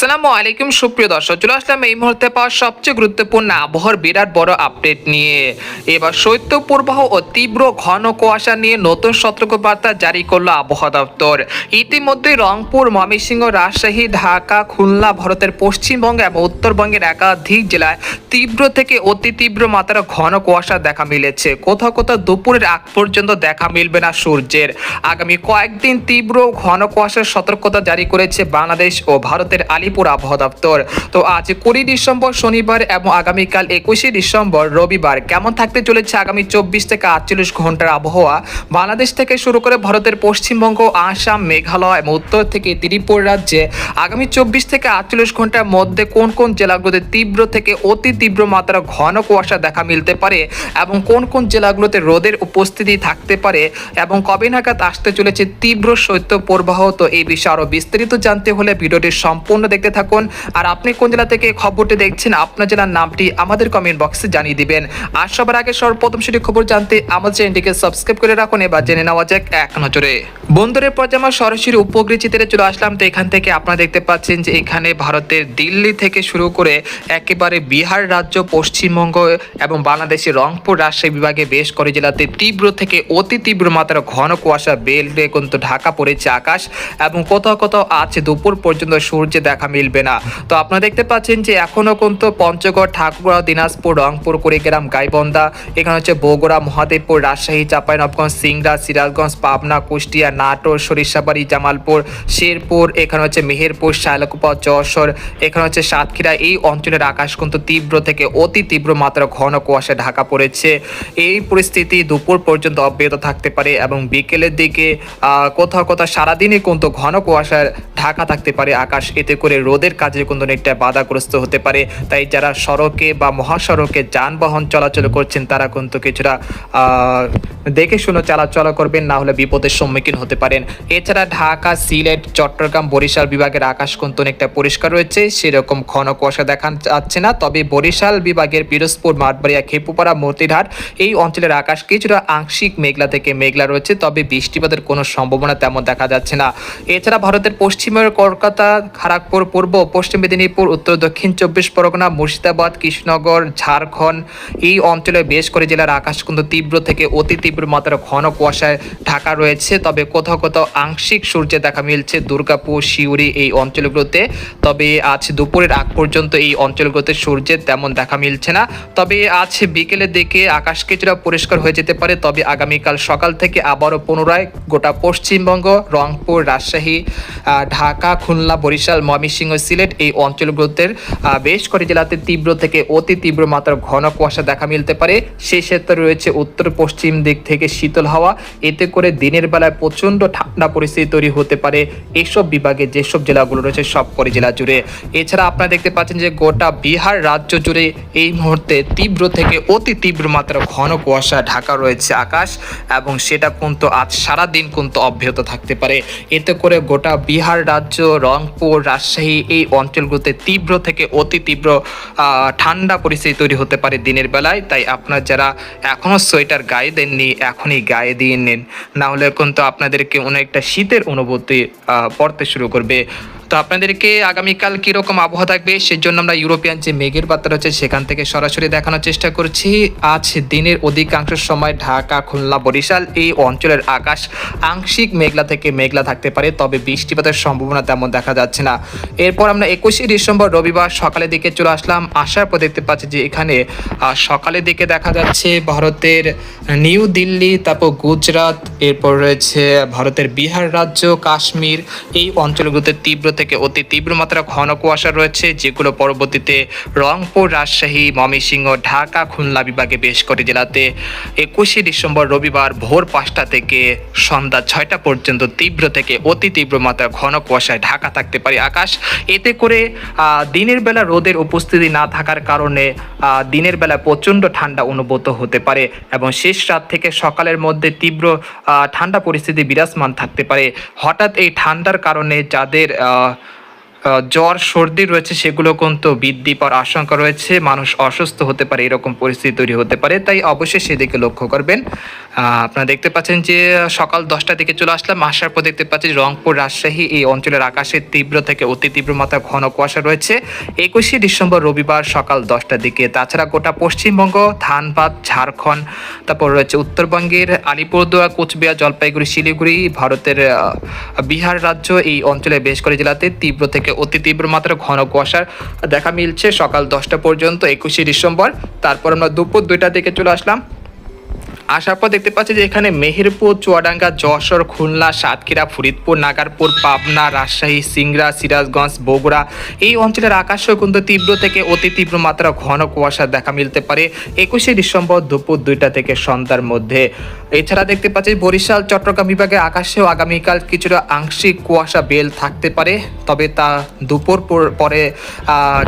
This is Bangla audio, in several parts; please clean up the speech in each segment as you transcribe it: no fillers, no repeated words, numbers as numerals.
আসসালামু আলাইকুম সুপ্রিয় দর্শক, চলে আসলাম এই মুহূর্তে পাওয়া সবচেয়ে গুরুত্বপূর্ণ আবহাওয়ার বিরাট বড় আপডেট নিয়ে। এবার শৈত্যপ্রবাহ ও তীব্র ঘন কুয়াশা নিয়ে নতুন সতর্কবার্তা জারি করলো আবহাওয়া দপ্তর। ইতিমধ্যে রংপুর, ময়মনসিংহ, রাজশাহী, ঢাকা, খুলনা, ভারতের পশ্চিমবঙ্গ এবং উত্তরবঙ্গের একাধিক জেলায় তীব্র থেকে অতি তীব্র মাত্রার ঘন কুয়াশা দেখা মিলেছে। কোথাও কোথাও দুপুরের আগ পর্যন্ত দেখা মিলবে না সূর্যের। আগামী কয়েকদিন তীব্র ঘন কুয়াশার সতর্কতা জারি করেছে বাংলাদেশ ও ভারতের আলিপুর আবহাওয়া দপ্তর। তো আজ 20 ডিসেম্বর শনিবার এবং আগামীকাল 21 ডিসেম্বর রবিবার কেমন থাকতে চলেছে আগামী 24 থেকে 48 ঘন্টার আবহাওয়া বাংলাদেশ থেকে শুরু করে ভারতের পশ্চিমবঙ্গ, আসাম, মেঘালয় এবং উত্তর থেকে ত্রিপুরা রাজ্যে আগামী 24 থেকে 48 ঘন্টার মধ্যে কোন কোন জেলাগুলোতে তীব্র থেকে অতি তীব্র মাত্রার ঘন কুয়াশা দেখা মিলতে পারে এবং কোন কোন জেলাগুলোতে রোদের উপস্থিতি থাকতে পারে এবং কবে নাগাদ আসতে চলেছে তীব্র শৈত্যপ্রবাহ। তো এই বিষয়ে আরো বিস্তারিত জানতে হলে ভিডিওটি সম্পূর্ণ দেখতে থাকুন। আর আপনি কোন জেলা থেকে খবরটি দেখছেন, আপনার জেলার নামটি আমাদের কমেন্ট বক্সে জানিয়ে দিবেন। আর সবার আগে সর্বপ্রথম সেটি খবর জানতে আমাদের চ্যানেলটিকে সাবস্ক্রাইব করে রাখুন। এবার জেনে নেওয়া যাক এক নজরে। বন্ধুদের পর্যায়ে আমরা সরাসরি উপগ্রহ চিত্রে চলে আসলাম। তো এখান থেকে আপনারা দেখতে পাচ্ছেন যে এখানে ভারতের দিল্লি থেকে শুরু করে একেবারে বিহার রাজ্য, পশ্চিমবঙ্গ এবং বাংলাদেশের রংপুর, রাজশাহী বিভাগে বেশ করে জেলাতে তীব্র থেকে অতি তীব্র মাত্রার ঘন কুয়াশা বেল্টে কিন্তু ঢাকা পড়েছে আকাশ এবং কোথাও কোথাও আজ দুপুর পর্যন্ত সূর্য দেখা মিলবে না। তো আপনারা দেখতে পাচ্ছেন যে এখনো কিন্তু পঞ্চগড়, ঠাকুরগাঁও, দিনাজপুর, রংপুর, কুড়িগ্রাম, গাইবান্ধা, এখানে হচ্ছে বগুড়া, মহাদেবপুর, রাজশাহী, চাঁপাইনবাবগঞ্জ, সিংড়া, সিরাজগঞ্জ, পাবনা, কুষ্টিয়া, নাটোর, সরিষাবাড়ি, জামালপুর, শেরপুর, এখানে হচ্ছে মেহেরপুর, শায়লাকুপা, যশোর, এখানে হচ্ছে সাতক্ষীরা, এই অঞ্চলের আকাশ কিন্তু তীব্র থেকে অতি তীব্র মাত্রা ঘন কুয়াশা ঢাকা পড়েছে। এই পরিস্থিতি দুপুর পর্যন্ত অব্যাহত থাকতে পারে এবং বিকেলের দিকে কোথাও কোথাও সারাদিনই কিন্তু ঘন কুয়াশার ঢাকা থাকতে পারে আকাশ। এতে করে রোদের কাজে কিন্তু অনেকটা বাধাগ্রস্ত হতে পারে। তাই যারা সড়কে বা মহাসড়কে যানবাহন চলাচল করছেন তারা কিন্তু কিছুটা দেখে শুনে চলাচল করবেন, না হলে বিপদের সম্মুখীন হতে পারেন। এছাড়া ঢাকা, সিলেট, চট্টগ্রাম, বরিশাল বিভাগের আকাশ কিন্তু অনেকটা পরিষ্কার রয়েছে, সেরকম ঘন কুয়াশা দেখা যাচ্ছে না। তবে বরিশাল বিভাগের পিরোজপুর, মাঠবাড়িয়া, খেপুপাড়া, মতিরহাট এই অঞ্চলের আকাশ কিছুটা আংশিক মেঘলা থেকে মেঘলা রয়েছে, তবে বৃষ্টিপাতের কোনো সম্ভাবনা তেমন দেখা যাচ্ছে না। এছাড়া ভারতের পশ্চিমের কলকাতা, খড়গপুর, পূর্ব পশ্চিম মেদিনীপুর, উত্তর দক্ষিণ 24 পরগনা, মুর্শিদাবাদ, কৃষ্ণনগর, ঝাড়খণ্ড এই অঞ্চলে বেশ করে জেলার আকাশ কিন্তু তীব্র থেকে অতি তীব্র মাত্রার ঘন কুয়াশায় ঢাকা রয়েছে। তবে কোথাও কোথাও আংশিক সূর্য দেখা মিলছে দুর্গাপুর, সিউড়ি এই অঞ্চলগুলোতে। তবে আজ দুপুরের আগ পর্যন্ত এই অঞ্চলগুলোতে সূর্যের তেমন দেখা মিলছে না। তবে আজ বিকেলের দিকে আকাশ কিছুটা পরিষ্কার হয়ে যেতে পারে। তবে আগামীকাল সকাল থেকে আবারও পুনরায় গোটা পশ্চিমবঙ্গ, রংপুর, রাজশাহী, ঢাকা, খুলনা, বরিশাল, ময়মনসিংহ, সিলেট এই অঞ্চলগুলোতে বেশ করে জেলাতে তীব্র থেকে অতি তীব্র মাত্রার ঘন কুয়াশা দেখা মিলতে পারে। সেই ক্ষেত্রে রয়েছে উত্তর পশ্চিম দিক থেকে শীতল হাওয়া, এতে করে দিনের বেলায় প্রচণ্ড ঠান্ডা পরিস্থিতি তৈরি হতে পারে এইসব বিভাগে যেসব জেলাগুলো রয়েছে সবকটি জেলা জুড়ে। এছাড়া আপনারা দেখতে পাচ্ছেন যে গোটা বিহার রাজ্য জুড়ে এই মুহূর্তে তীব্র থেকে অতি তীব্র মাত্রার ঘন কুয়াশা ঢাকা রয়েছে আকাশ এবং সেটা কিন্তু আজ সারাদিন কিন্তু অব্যাহত থাকতে পারে। এতে করে গোটা বিহার রাজ্য, রংপুর, রাজশাহী এই অঞ্চলগুলোতে তীব্র থেকে অতি তীব্র ঠান্ডা পরিস্থিতি তৈরি হতে পারে দিনের বেলায়। তাই আপনার যারা এখনও সোয়েটার গায়ে দেননি এখনই গায়ে দিয়ে নিন, না হলে কিন্তু আপনাদেরকে অনেকটা শীতের অনুভূতি পড়তে শুরু করবে। তো আপনাদেরকে আগামীকাল কীরকম আবহাওয়া থাকবে সেজন্য আমরা ইউরোপিয়ান যে মেঘের বার্তা রয়েছে সেখান থেকে সরাসরি দেখানোর চেষ্টা করছি। আজ দিনের অধিকাংশ সময় ঢাকা, খুলনা, বরিশাল এই অঞ্চলের আকাশ আংশিক মেঘলা থেকে মেঘলা থাকতে পারে, তবে বৃষ্টিপাতের সম্ভাবনা তেমন দেখা যাচ্ছে না। এরপর আমরা 21 ডিসেম্বর রবিবার সকালের দিকে চলে আসলাম। আসার পর দেখতে পাচ্ছি যে এখানে সকালের দিকে দেখা যাচ্ছে ভারতের নিউ দিল্লি, তারপর গুজরাট, এরপর রয়েছে ভারতের বিহার রাজ্য, কাশ্মীর এই অঞ্চলগুলোতে তীব্র থেকে অতি তীব্র মাত্রা ঘন কুয়াশা রয়েছে, যেগুলো পরবর্তীতে রংপুর, রাজশাহী, ময়মনসিংহ, ঢাকা, খুলনা বিভাগে বেশ করে জেলাতে 21 ডিসেম্বর রবিবার ভোর 5টা থেকে সন্ধ্যা 6টা পর্যন্ত তীব্র থেকে অতি তীব্র মাত্রা ঘন কুয়াশায় ঢাকা থাকতে পারে আকাশ। এতে করে দিনের বেলা রোদের উপস্থিতি না থাকার কারণে দিনের বেলা প্রচণ্ড ঠান্ডা অনুভূত হতে পারে এবং শেষ রাত থেকে সকালের মধ্যে তীব্র ঠান্ডা পরিস্থিতি বিরাজমান থাকতে পারে। হঠাৎ এই ঠান্ডার কারণে যাদের জ্বর সর্দি রয়েছে সেগুলো কিন্তু বৃদ্ধি পাওয়ার আশঙ্কা রয়েছে, মানুষ অসুস্থ হতে পারে, এরকম পরিস্থিতি তৈরি হতে পারে, তাই অবশ্যই সেদিকে লক্ষ্য করবেন। আপনারা দেখতে পাচ্ছেন যে সকাল 10টার দিকে চলে আসলাম, আসার পর দেখতে পাচ্ছি রংপুর রাজশাহী এই অঞ্চলের আকাশে তীব্র থেকে অতি তীব্র মাত্রা ঘন কুয়াশা রয়েছে 21শে ডিসেম্বর রবিবার সকাল 10টার দিকে। তাছাড়া গোটা পশ্চিমবঙ্গ, ধানবাদ, ঝাড়খণ্ড, তারপর রয়েছে উত্তরবঙ্গের আলিপুরদুয়ার, কোচবিহার, জলপাইগুড়ি, শিলিগুড়ি, ভারতের বিহার রাজ্য এই অঞ্চলের বেশ কয়েক জেলাতে তীব্র থেকে অতি তীব্র মাত্রা ঘন কুয়াশার দেখা মিলছে সকাল 10টা পর্যন্ত 21শে ডিসেম্বর। তারপর আমরা দুপুর 2টার দিকে চলে আসলাম, আসার পর দেখতে পাচ্ছি যে এখানে মেহেরপুর, চুয়াডাঙ্গা, যশোর, খুলনা, সাতক্ষীরা, ফরিদপুর, নাগারপুর, পাবনা, রাজশাহী, সিংড়া, সিরাজগঞ্জ, বগুড়া এই অঞ্চলের আকাশেও কিন্তু তীব্র থেকে অতি তীব্র মাত্রা ঘন কুয়াশা দেখা মিলতে পারে 21শে ডিসেম্বর দুপুর 2টা থেকে সন্ধ্যার মধ্যে। এছাড়া দেখতে পাচ্ছি বরিশাল, চট্টগ্রাম বিভাগের আকাশেও আগামীকাল কিছুটা আংশিক কুয়াশা বেল থাকতে পারে, তবে তা দুপুর পরে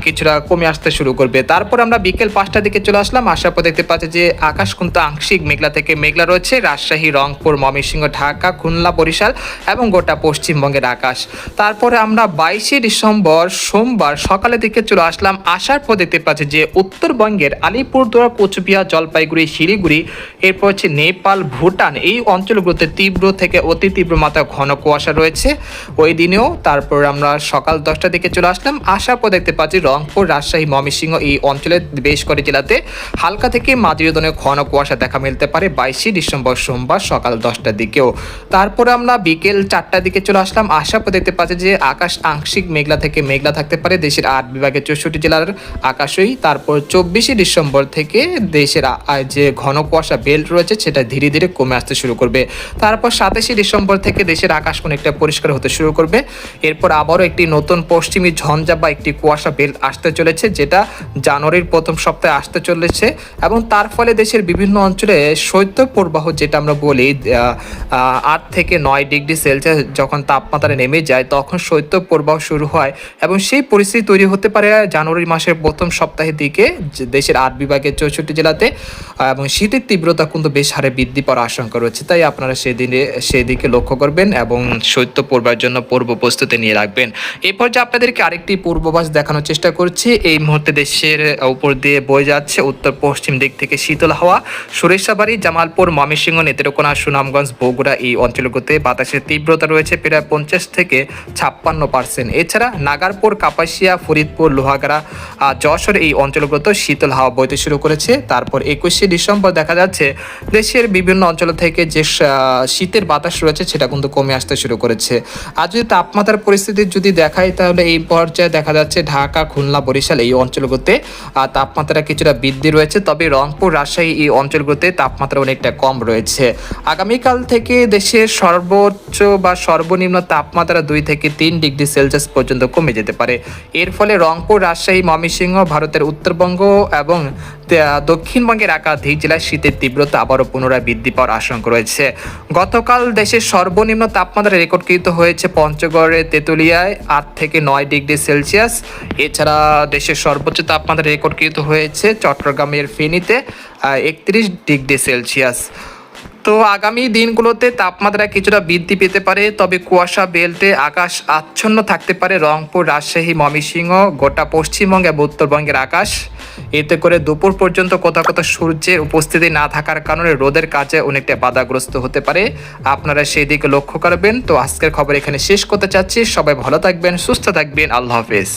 কিছুটা কমে আসতে শুরু করবে। তারপর আমরা বিকেল 5টার দিকে চলে আসলাম, আসার পর দেখতে পাচ্ছি যে আকাশ কিন্তু আংশিক মেঘলা থেকে মেঘলা রয়েছে রাজশাহী, রংপুর, ময়মনসিংহ, ঢাকা, খুলনা, বরিশাল এবং গোটা পশ্চিমবঙ্গের আকাশ। তারপরে আমরা 22শে ডিসেম্বর সোমবার সকালের দিকে চলে আসলাম, আসার পর দেখতে পাচ্ছি যে উত্তরবঙ্গের আলিপুরদুয়ার, কোচবিহার, জলপাইগুড়ি, শিলিগুড়ি, এরপর হচ্ছে নেপাল, ভুটান এই অঞ্চলগুলোতে তীব্র থেকে অতি তীব্র মাত্রা ঘন কুয়াশা রয়েছে ওই দিনেও। তারপর আমরা সকাল 10টার দিকে চলে আসলাম, আসার পর দেখতে পাচ্ছি রংপুর, রাজশাহী, ময়মনসিংহ এই অঞ্চলের বেশ কয়েকটি জেলাতে হালকা থেকে মাঝারি ধরনের ঘন কুয়াশা দেখা মিলতে পারে 22শে ডিসেম্বর সোমবার সকাল 10টার দিকেও। তারপরে আমরা বিকেল 4টার দিকে চলে আসলাম, আসার পর দেখতে পাচ্ছি যে আকাশ আংশিক মেঘলা থেকে মেঘলা থাকতে পারে দেশের 8 বিভাগের 64 জেলার আকাশই। তারপর 24শে ডিসেম্বর থেকে দেশের যে ঘন কুয়াশা বেল্ট রয়েছে সেটা ধীরে ধীরে কমে আসতে শুরু করবে। তারপর 27শে ডিসেম্বর থেকে দেশের আকাশ অনেকটা পরিষ্কার হতে শুরু করবে। এরপর আবারও একটি নতুন পশ্চিমী ঝঞ্ঝা বা একটি কুয়াশা বেল্ট আসতে চলেছে, যেটা জানুয়ারির প্রথম সপ্তাহে আসতে চলেছে এবং তার ফলে দেশের বিভিন্ন অঞ্চলে শৈত্যপ্রবাহ, যেটা আমরা বলি 8 থেকে 9 ডিগ্রি সেলসিয়াস যখন তাপমাত্রা নেমে যায় তখন শৈত্যপ্রবাহ শুরু হয় এবং সেই পরিস্থিতি তৈরি হতে পারে জানুয়ারি মাসের প্রথম সপ্তাহের দিকে দেশের 8 বিভাগের 64 জেলাতে, এবং শীতের তীব্রতা কিন্তু বেশ হারে বৃদ্ধি পাওয়ার আশঙ্কা রয়েছে। তাই আপনারা সেদিকে লক্ষ্য করবেন এবং শৈত্যপ্রবাহের জন্য পূর্ব প্রস্তুতি নিয়ে রাখবেন। এরপর যে আপনাদেরকে আরেকটি পূর্বাভাস দেখানোর চেষ্টা করছি, এই মুহূর্তে দেশের উপর দিয়ে বয়ে যাচ্ছে উত্তর পশ্চিম দিক থেকে শীতল হাওয়া, সরিষাবাড়ি, জামালপুর, ময়মনসিংহ, নেত্রকোনা, সুনামগঞ্জ, বগুড়া এই অঞ্চলগুলোতে বাতাসের তীব্রতা রয়েছে প্রায় 50 থেকে 56%। এছাড়া নাগারপুর, কাপাসিয়া, ফরিদপুর, লোহাগাড়া, যশোর এই অঞ্চলগুলোতে শীতল হাওয়া বইতে শুরু করেছে। তারপর 21শে ডিসেম্বর দেখা যাচ্ছে দেশের বিভিন্ন অঞ্চল থেকে যে শীতের বাতাস রয়েছে সেটা কিন্তু কমে আসতে শুরু করেছে। আর যদি তাপমাত্রার পরিস্থিতি যদি দেখাই তাহলে এই পর্যায়ে দেখা যাচ্ছে ঢাকা, খুলনা, বরিশাল এই অঞ্চলগুলোতে তাপমাত্রা কিছুটা বৃদ্ধি রয়েছে, তবে রংপুর, রাজশাহী এই অঞ্চলগুলোতে তাপমাত্রা অনেকটা কম রয়েছে। আগামীকাল থেকে দেশের সর্বোচ্চ বা সর্বনিম্ন তাপমাত্রা 2 থেকে 3 ডিগ্রি সেলসিয়াস পর্যন্ত কমে যেতে পারে। এর ফলে রংপুর, রাজশাহী, ময়মনসিংহ, ভারতের উত্তরবঙ্গ এবং দক্ষিণবঙ্গের একাধিক জেলায় শীতের তীব্রতা আবারও পুনরায় বৃদ্ধি পাওয়ার আশঙ্কা রয়েছে। গতকাল দেশের সর্বনিম্ন তাপমাত্রা রেকর্ডকৃত হয়েছে পঞ্চগড়ে, তেঁতুলিয়ায় 8 থেকে 9 ডিগ্রি সেলসিয়াস। এছাড়া দেশের সর্বোচ্চ তাপমাত্রা রেকর্ডকৃত হয়েছে চট্টগ্রামের ফেনীতে 31 ডিগ্রি সেলসিয়াস। তো আগামী দিনগুলোতে তাপমাত্রা কিছুটা বৃদ্ধি পেতে পারে, তবে কুয়াশা বেল্টে আকাশ আচ্ছন্ন থাকতে পারে রংপুর, রাজশাহী, ময়মনসিংহ, গোটা পশ্চিমবঙ্গ এবং উত্তরবঙ্গের আকাশ। এতে করে দুপুর পর্যন্ত কোথাও কোথাও সূর্যের উপস্থিতি না থাকার কারণে রোদের কাজে অনেকটা বাধাগ্রস্ত হতে পারে, আপনারা সেই দিকে লক্ষ্য করবেন। তো আজকের খবর এখানে শেষ করতে চাচ্ছি, সবাই ভালো থাকবেন, সুস্থ থাকবেন, আল্লাহ হাফেজ।